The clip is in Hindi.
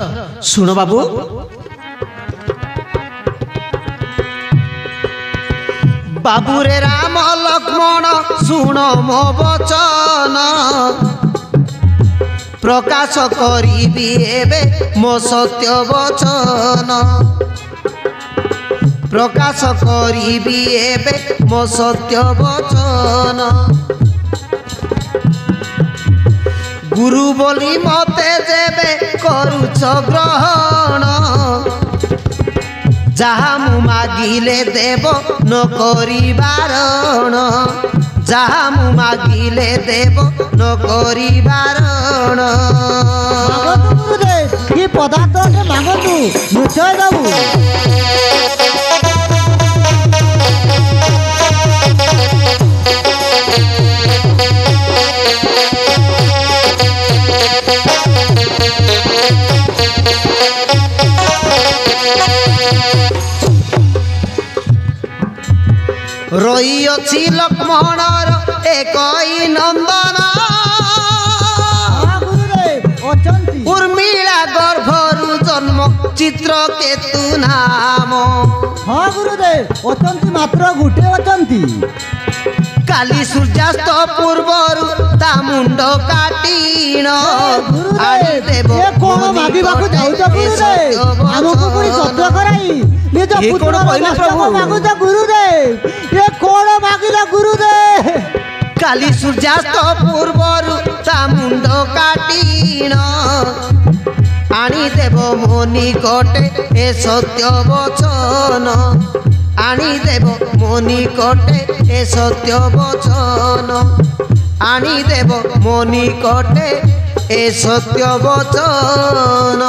सुनो बाबू बाबू रे राम लक्ष्मण सुनो मो वचन प्रकाश करी एबे मो सत्य वचन प्रकाश करी एबे मो सत्य वचन गुरु बोली मते जेबे करुछ ग्रहण जहाँ मु मागिले देव न करी बारण जहाँ मु मागिले देव न करी बारण कि पदार्थ मागतु निश्चय देबु रही अच्छी लक्ष्मणर एक नंदन उर्मिला गर्भरु जन्म चित्रकेतु नाम। हाँ गुरुदेव अचंती मात्र गोटे अचंती काली सूर्यास्त पूर्वरु ता मुंड काटीण आनी देव कौन मागिबाकु जाउछ गुरुदेव हमकु पुरी सत्य कराई निज पुत्र मागुछ गुरुदेव ये कौन मागिला गुरुदेव काली सूर्यास्त पूर्वरु ता मुंड काटीण आनी देव मो निकटे ए सत्य वचन आनी देव मो निकटे ए सत्य वचन आनी देव मो निकटे ए सत्य वचन।